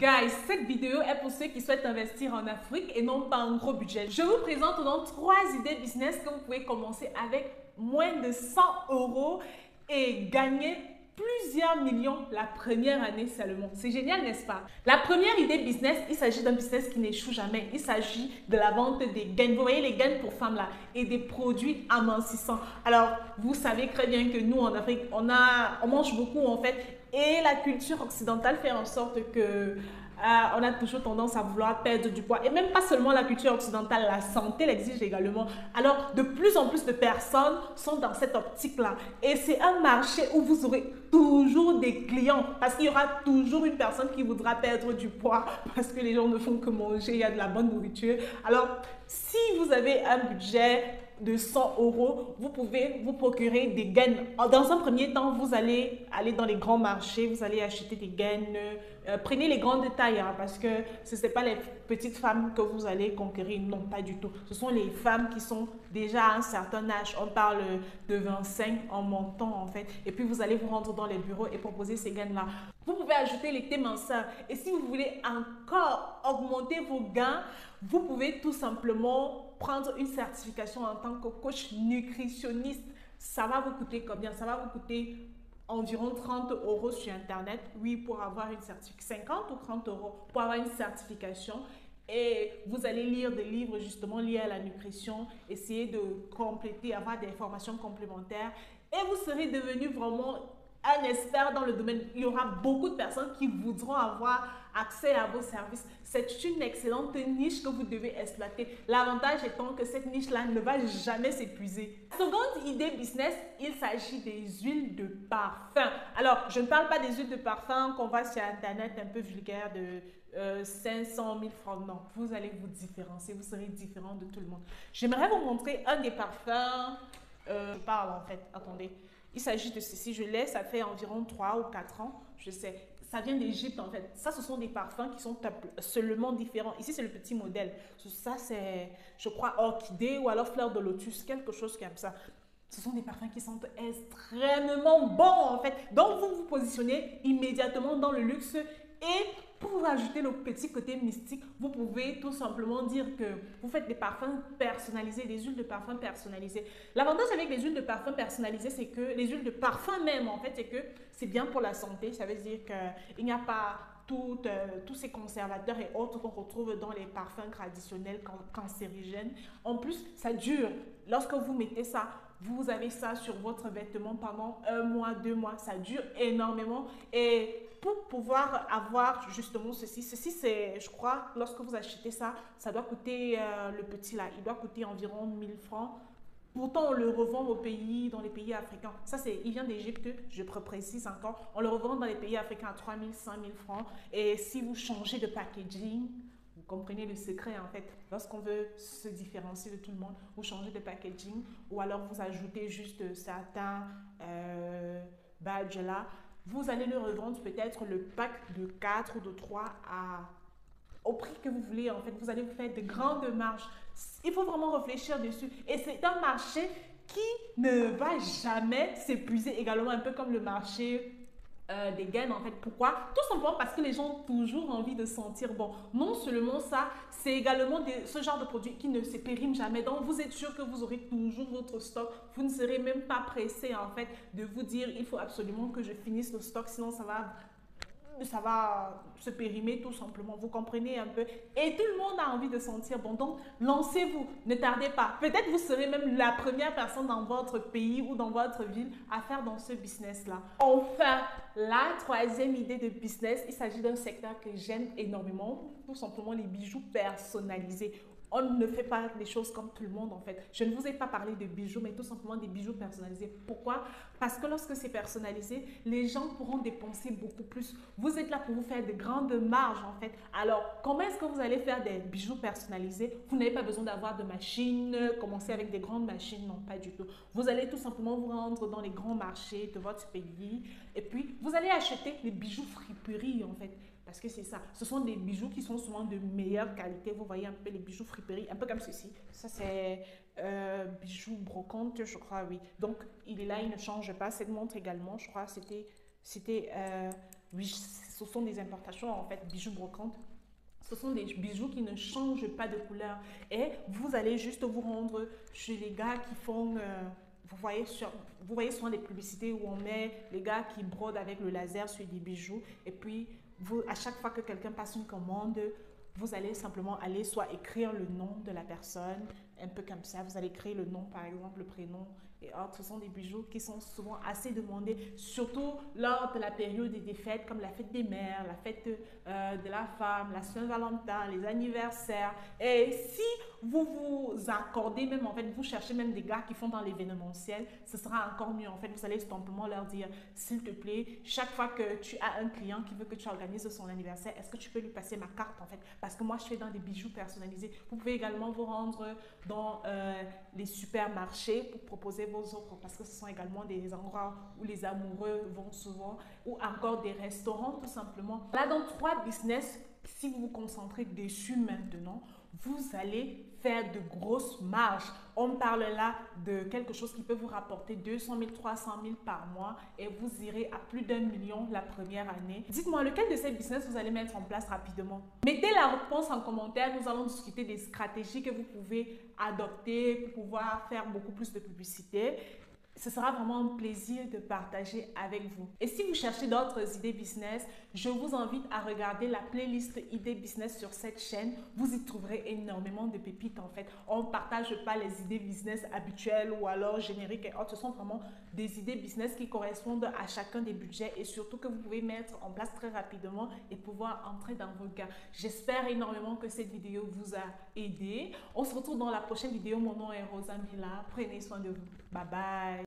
Guys, cette vidéo est pour ceux qui souhaitent investir en Afrique et non pas un gros budget. Je vous présente donc 3 idées business que vous pouvez commencer avec moins de 100 € et gagner plusieurs millions la première année seulement. C'est génial, n'est-ce pas? La première idée business, il s'agit d'un business qui n'échoue jamais. Il s'agit de la vente des gaines. Vous voyez les gaines pour femmes là et des produits amincissants. Alors, vous savez très bien que nous en Afrique, on mange beaucoup en fait et la culture occidentale fait en sorte que on a toujours tendance à vouloir perdre du poids. Et même pas seulement la culture occidentale, la santé l'exige également. Alors, de plus en plus de personnes sont dans cette optique-là. Et c'est un marché où vous aurez toujours des clients. Parce qu'il y aura toujours une personne qui voudra perdre du poids. Parce que les gens ne font que manger, il y a de la bonne nourriture. Alors, si vous avez un budget de 100 €, vous pouvez vous procurer des gaines. Dans un premier temps, vous allez aller dans les grands marchés, vous allez acheter des gaines. Prenez les grandes tailles hein, parce que ce n'est pas les petites femmes que vous allez conquérir, non, pas du tout. Ce sont les femmes qui sont déjà à un certain âge. On parle de 25 en montant en fait. Et puis vous allez vous rendre dans les bureaux et proposer ces gaines-là. Vous pouvez ajouter les thés minceurs. Et si vous voulez encore augmenter vos gains, vous pouvez tout simplement prendre une certification en tant que coach nutritionniste. Ça va vous coûter combien? Ça va vous coûter environ 30 € sur Internet. Oui, pour avoir une certification. 50 ou 30 € pour avoir une certification. Et vous allez lire des livres justement liés à la nutrition, essayer de compléter, avoir des formations complémentaires. Et vous serez devenu vraiment un expert dans le domaine. Il y aura beaucoup de personnes qui voudront avoir accès à vos services. C'est une excellente niche que vous devez exploiter. L'avantage étant que cette niche-là ne va jamais s'épuiser. Seconde idée business, il s'agit des huiles de parfum. Alors, je ne parle pas des huiles de parfum qu'on voit sur Internet un peu vulgaires de 500 000 francs. Non, vous allez vous différencier, vous serez différent de tout le monde. J'aimerais vous montrer un des parfums. Je parle en fait, attendez. Il s'agit de ceci, je l'ai, ça fait environ 3 ou 4 ans, je sais. Ça vient d'Égypte en fait. Ça, ce sont des parfums qui sont seulement différents. Ici, c'est le petit modèle. Ça, c'est, je crois, orchidée ou alors fleur de lotus, quelque chose comme ça. Ce sont des parfums qui sont extrêmement bons en fait. Donc, vous vous positionnez immédiatement dans le luxe et pour ajouter le petit côté mystique, vous pouvez tout simplement dire que vous faites des parfums personnalisés, des huiles de parfum personnalisées. L'avantage avec les huiles de parfum personnalisées, c'est que les huiles de parfum même, en fait, c'est que c'est bien pour la santé. Ça veut dire qu'il n'y a pas tous ces conservateurs et autres qu'on retrouve dans les parfums traditionnels cancérigènes. En plus, ça dure. Lorsque vous mettez ça, vous avez ça sur votre vêtement pendant 1 mois, 2 mois. Ça dure énormément. Et pour pouvoir avoir justement ceci c'est, je crois, lorsque vous achetez ça, ça doit coûter, le petit là, il doit coûter environ 1000 francs. Pourtant, on le revend au pays, dans les pays africains. Ça, il vient d'Égypte, je précise encore. On le revend dans les pays africains à 3 000, 5 000 francs. Et si vous changez de packaging, vous comprenez le secret en fait. Lorsqu'on veut se différencier de tout le monde, vous changez de packaging ou alors vous ajoutez juste certains badges là. Vous allez le revendre peut-être le pack de 4 ou de 3 au prix que vous voulez en fait. Vous allez vous faire de grandes marges. Il faut vraiment réfléchir dessus. Et c'est un marché qui ne va jamais s'épuiser également, un peu comme le marché des gaines en fait. Pourquoi? Tout simplement parce que les gens ont toujours envie de sentir bon. Non seulement ça, c'est également ce genre de produit qui ne se périment jamais. Donc vous êtes sûr que vous aurez toujours votre stock. Vous ne serez même pas pressé en fait de vous dire il faut absolument que je finisse le stock, sinon ça va se périmer tout simplement, vous comprenez un peu. Et tout le monde a envie de sentir bon, donc lancez-vous, ne tardez pas. Peut-être vous serez même la première personne dans votre pays ou dans votre ville à faire dans ce business-là. Enfin, la troisième idée de business, il s'agit d'un secteur que j'aime énormément, tout simplement les bijoux personnalisés. On ne fait pas les choses comme tout le monde en fait. Je ne vous ai pas parlé de bijoux, mais tout simplement des bijoux personnalisés. Pourquoi? Parce que lorsque c'est personnalisé, les gens pourront dépenser beaucoup plus. Vous êtes là pour vous faire de grandes marges en fait. Alors, comment est-ce que vous allez faire des bijoux personnalisés? Vous n'avez pas besoin d'avoir de machines, commencer avec des grandes machines, non, pas du tout. Vous allez tout simplement vous rendre dans les grands marchés de votre pays et puis vous allez acheter les bijoux friperies en fait. Parce que c'est ça. Ce sont des bijoux qui sont souvent de meilleure qualité. Vous voyez un peu les bijoux friperies, un peu comme ceci. Ça, c'est bijoux brocante, je crois, oui. Donc, il est là, il ne change pas. Cette montre également, je crois, oui, ce sont des importations en fait, bijoux brocantes. Ce sont des bijoux qui ne changent pas de couleur. Et vous allez juste vous rendre chez les gars qui font... vous voyez souvent des publicités où on met les gars qui brodent avec le laser sur des bijoux. Et puis, à chaque fois que quelqu'un passe une commande, vous allez simplement aller soit écrire le nom de la personne, un peu comme ça. Vous allez écrire le nom, par exemple, le prénom et autres. Ce sont des bijoux qui sont souvent assez demandés, surtout lors de la période des fêtes, comme la fête des mères, la fête de la femme, la Saint-Valentin, les anniversaires. Et si vous vous accordez même, en fait, vous cherchez même des gars qui font dans l'événementiel, ce sera encore mieux. En fait, vous allez simplement leur dire, s'il te plaît, chaque fois que tu as un client qui veut que tu organises son anniversaire, est-ce que tu peux lui passer ma carte, en fait? Parce que moi, je fais dans des bijoux personnalisés. Vous pouvez également vous rendre dans les supermarchés pour proposer vos offres, parce que ce sont également des endroits où les amoureux vont souvent, ou encore des restaurants tout simplement. Là, dans 3 business, si vous vous concentrez dessus maintenant, vous allez faire de grosses marges. On parle là de quelque chose qui peut vous rapporter 200 000, 300 000 par mois et vous irez à plus d'1 million la première année. Dites-moi, lequel de ces business vous allez mettre en place rapidement? Mettez la réponse en commentaire. Nous allons discuter des stratégies que vous pouvez adopter pour pouvoir faire beaucoup plus de publicité. Ce sera vraiment un plaisir de partager avec vous. Et si vous cherchez d'autres idées business, je vous invite à regarder la playlist idées business sur cette chaîne. Vous y trouverez énormément de pépites en fait. On ne partage pas les idées business habituelles ou alors génériques et autres. Ce sont vraiment des idées business qui correspondent à chacun des budgets et surtout que vous pouvez mettre en place très rapidement et pouvoir entrer dans vos gains. J'espère énormément que cette vidéo vous a aidé. On se retrouve dans la prochaine vidéo. Mon nom est Rosa Mila. Prenez soin de vous. Bye bye.